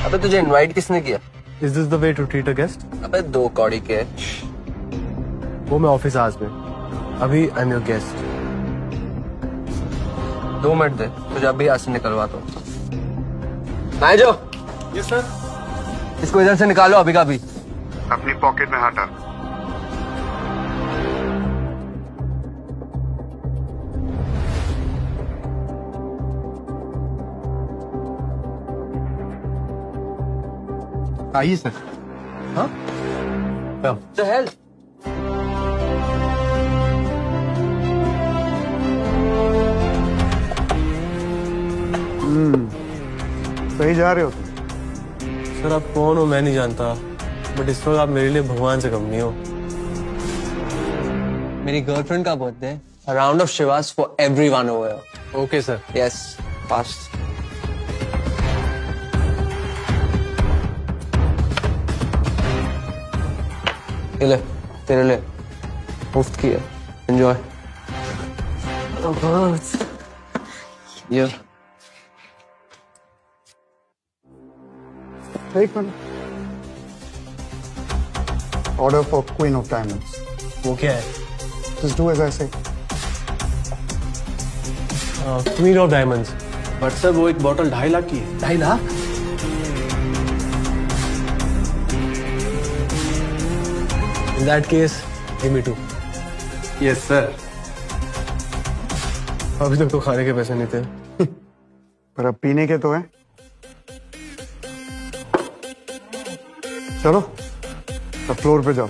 अबे तुझे इनवाइट किसने किया? Is this the way to treat a guest? अबे 2 कौड़ी के। वो मैं ऑफिस आज में, अभी I am your guest. 2 minute दे, तुझे अभी यहाँ से निकलवाता हूँ। नाइजो। Yes sir. इसको इधर से निकालो अभी का अभी। अपनी पॉकेट में हटा। आइए सर। हाँ? The hell? सही जा रहे हो तुम। सर आप कौन हो मैं नहीं जानता, बट इस वक्त आप मेरे लिए भगवान से कम नहीं हो। मेरी गर्लफ्रेंड का बर्थडे है। A round of Shivas for everyone over here. Okay sir. Yes, fast. ये ले, तेरे लिए मुफ्त की है। Enjoy. ये एक minute. Order for queen of diamonds. वो क्या है? Just do as I say. Queen of diamonds. But sir वो एक बॉटल 2.5 लाख की है। 2.5 lakh? In that case, give me 2. Yes sir. अभी तक तो खाने के पैसे नहीं थे। पर अब पीने के तो है। चलो, अब फ्लोर पे जाओ।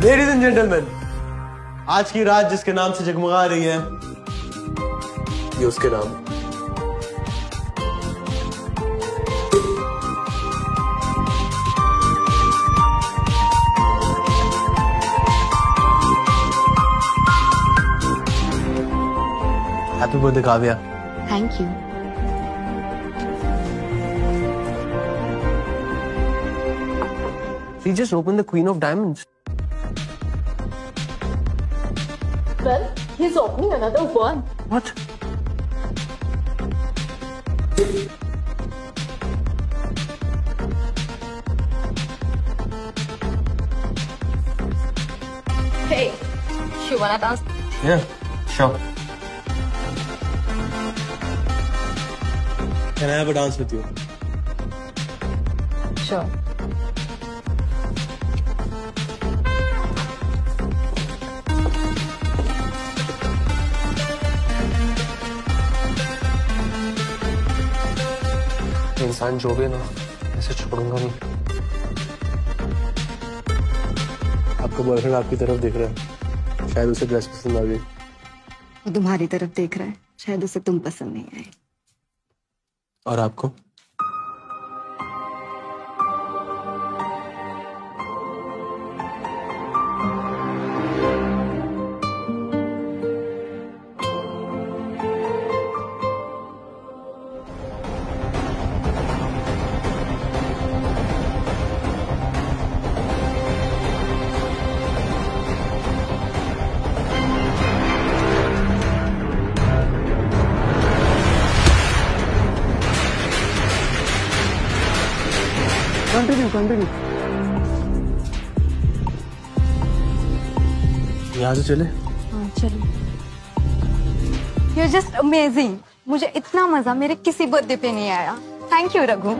Ladies and gentlemen, आज की रात जिसके नाम से जगमगा रही है, ये उसके नाम। Happy birthday Kavya. Thank you. She just opened the Queen of Diamonds. Well, he's opening another one. What? Hey, you wanna dance? Yeah, sure. Can I have a dance with you? Sure. इंसान जो भी है ना, ऐसे छोड़ूंगा नहीं। आपका boyfriend आपकी तरफ देख रहा है, शायद उसे ड्रेस पसंद आ गई। वो तुम्हारी तरफ देख रहा है, शायद उसे तुम पसंद नहीं आए। और आपको? कंटिन्यू। यहाँ से चले? हाँ चलो। You're just amazing. मुझे इतना मजा मेरे किसी बर्थडे पे नहीं आया। Thank you Raghu.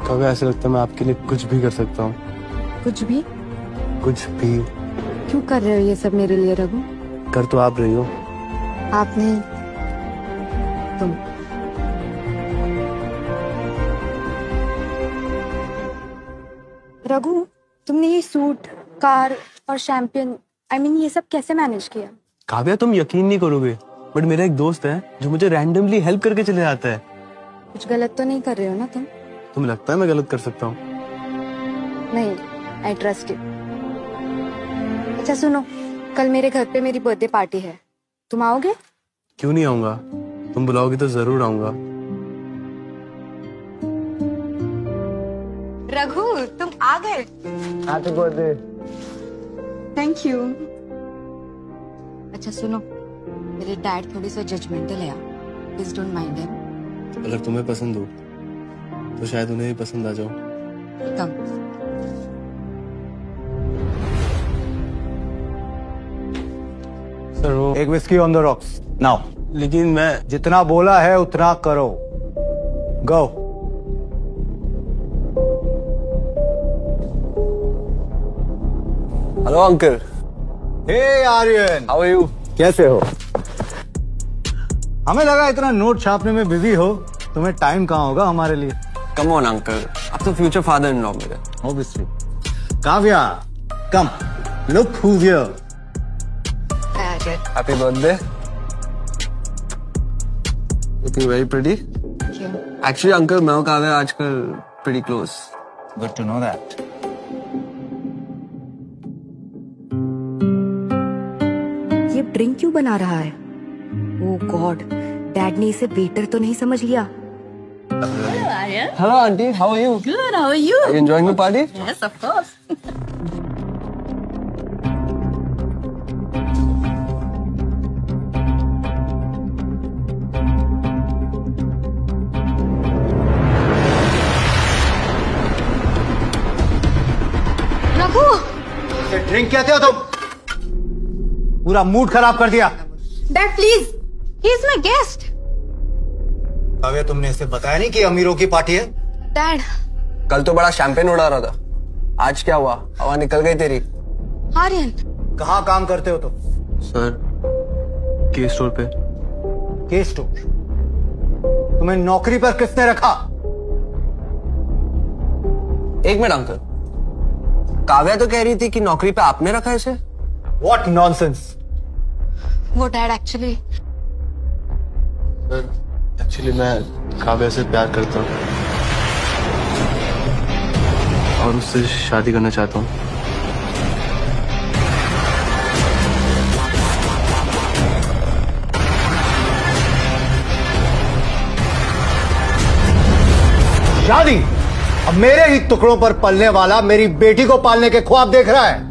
कभी ऐसा लगता है मैं आपके लिए कुछ भी कर सकता हूँ। कुछ भी? कुछ भी। क्यों कर रहे हो ये सब मेरे लिए रघु? कर तो आप रही हो। आप नहीं, तुम। रघु, तुमने ये सूट, कार और शैंपियन, ये सब कैसे मैनेज किया? काव्या तुम यकीन नहीं करोगे, बट मेरा एक दोस्त है जो मुझे रैंडमली हेल्प करके चले जाता है। कुछ गलत तो नहीं कर रहे हो ना तुम? तुम्हें लगता है मैं गलत कर सकता हूँ? नहीं, आई ट्रस्ट यू। अच्छा सुनो, कल मेरे घर पे मेरी बर्थडे पार्टी है, तुम आओगे? क्यों नहीं आऊंगा? तुम बुलाओगे तो जरूर आऊंगा। रघु, तुम आ गए। Happy birthday. Thank you. अच्छा सुनो, मेरे डैड थोड़ी सी जजमेंटल है, प्लीज डोंट माइंड हिम। अगर तुम्हें पसंद हो तो शायद उन्हें भी पसंद आ जाओ। कम। सर वो एक whisky on the rocks now. लेकिन मैं जितना बोला है उतना करो। Go. Hello uncle. Hey Aryan, how are you? कैसे हो? हमें लगा इतना नोट छापने में बिजी हो, तुम्हें टाइम कहाँ होगा हमारे लिए। कम ऑन अंकल, आप तो फ्यूचर फादर इन लॉ मेरे। Obviously. Kavya, come, look who's here. Happy birthday. Looking very pretty. Actually uncle मैं और काव्या आजकल pretty close. Good to know that. ये ड्रिंक क्यों बना रहा है? ओह गॉड, डैड ने इसे वेटर तो नहीं समझ लिया। Hello aunty, how are you? Good, how are you? Are you enjoying the party? Yes, of course. Raghu, drink कहते हो तुम? पूरा मूड खराब कर दिया। Dad please, he is my guest. Kavya, तुमने इसे बताया नहीं कि अमीरों की पार्टी है? डैड। कल तो बड़ा शैंपेन उड़ा रहा था, आज क्या हुआ? हवा निकल गई तेरी। आर्यन, कहाँ काम करते हो तुम? सर के स्टोर पे। के स्टोर? तुम्हें नौकरी पर किसने रखा? एक मिनट अंकल, काव्या तो कह रही थी कि नौकरी पे आपने रखा है इसे। What nonsense! वो डैड एक्चुअली सर एक्चुअली मैं काव्या से प्यार करता हूँ और उससे शादी करना चाहता हूँ। शादी? अब मेरे ही टुकड़ों पर पलने वाला मेरी बेटी को पालने के ख्वाब देख रहा है।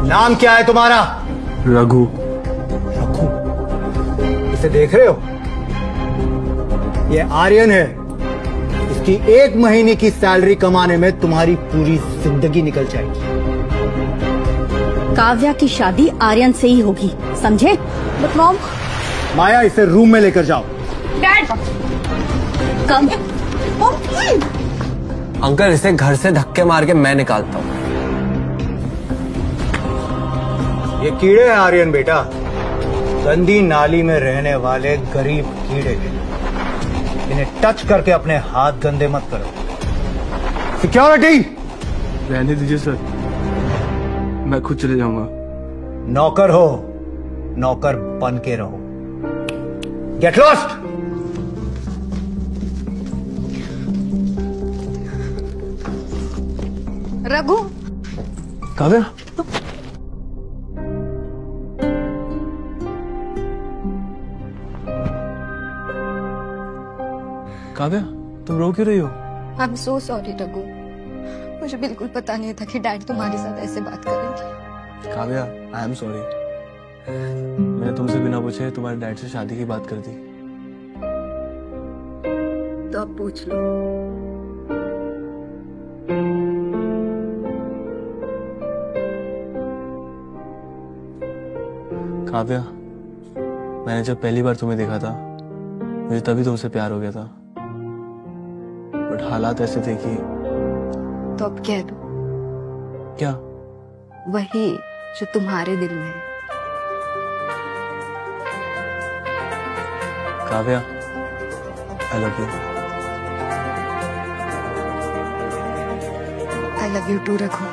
नाम क्या है तुम्हारा? रघु। रघु? इसे देख रहे हो? ये आर्यन है। इसकी 1 महीने की सैलरी कमाने में तुम्हारी पूरी जिंदगी निकल जाएगी। काव्या की शादी आर्यन से ही होगी, समझे? But mom. माया, इसे रूम में लेकर जाओ। डैड कम। अंकल इसे घर से धक्के मार के मैं निकालता हूँ। ये कीड़े हैं आर्यन बेटा, गंदी नाली में रहने वाले गरीब कीड़े हैं। इन्हें टच करके अपने हाथ गंदे मत करो। सिक्योरिटी! रहने दीजिए सर, मैं खुद चले जाऊंगा। नौकर हो, नौकर बन के रहो। Get lost! रघु, काव्या, काव्या तुम रो क्यों रही हो? I am so sorry Raghu, मुझे बिल्कुल पता नहीं था कि डैड तुम्हारे साथ ऐसे बात करेंगे। काव्या आई एम सॉरी, मैंने तुमसे बिना पूछे तुम्हारे डैड से शादी की बात कर दी। तो अब पूछ लो। काव्या, मैंने जब पहली बार तुम्हें देखा था मुझे तभी तुमसे प्यार हो गया था, बट हालात ऐसे थे कि। तो अब कह दो क्या? वही जो तुम्हारे दिल में है। Kavya, I love you. I love you too Raghu.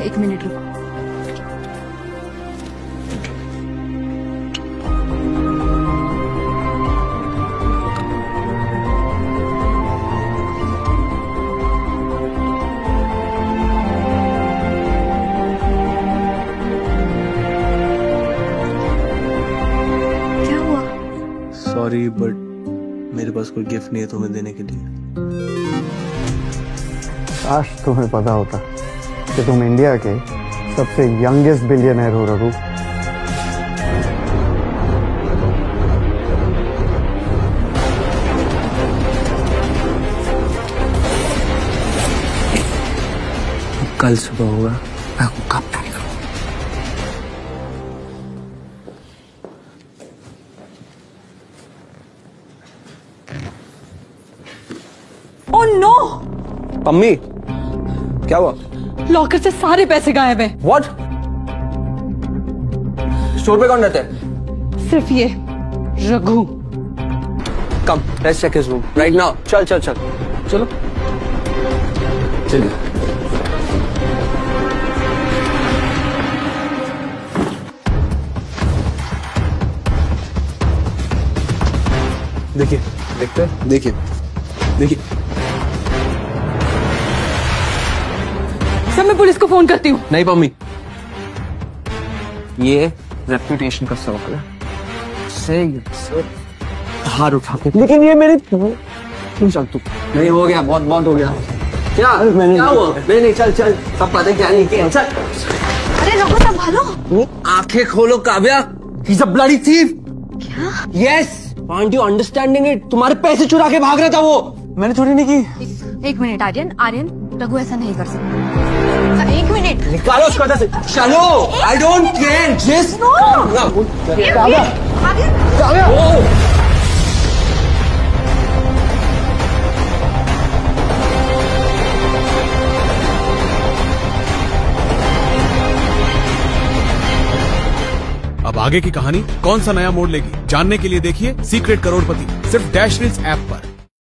एक मिनट रुको। पास कोई गिफ्ट नहीं है तुम्हें देने के लिए। काश तुम्हें पता होता कि तुम इंडिया के सबसे यंगेस्ट बिलियनर हो रघु। कल सुबह होगा, मैं कब तैयारी करूँ? Oh no! पम्मी क्या हुआ? लॉकर से सारे पैसे गायब हैं। व्हाट? स्टोर पे कौन रहता है? सिर्फ ये Raghu. Come, let's check his room right now. चल चल चल चलो चलिए। देखिए, देखते हैं। देखिए, देखिए। सर मैं पुलिस को फोन करती हूँ। नहीं पम्मी, ये रेपुटेशन का सवाल है। से हार उठा के, लेकिन ये मेरी चल तू नहीं हो गया, बहुत बहुत हो गया। क्या मैंने क्या हुआ? नहीं चल चल, सब पता क्या नहीं किया। चल अरे रघु संभालो। आंखें खोलो Kavya, he's a bloody thief। क्या? Yes, aren't you understanding it? तुम्हारे पैसे चुरा के भाग रहा था वो। मैंने चोरी नहीं की। एक मिनट आर्यन, आर्यन रघु ऐसा नहीं कर सकता। एक मिनट निकालो उसको अंदर से। चलो, I don't care, just Kavya, Kavya. अब आगे की कहानी कौन सा नया मोड़ लेगी, जानने के लिए देखिए सीक्रेट करोड़पति सिर्फ डैश रील्स ऐप पर।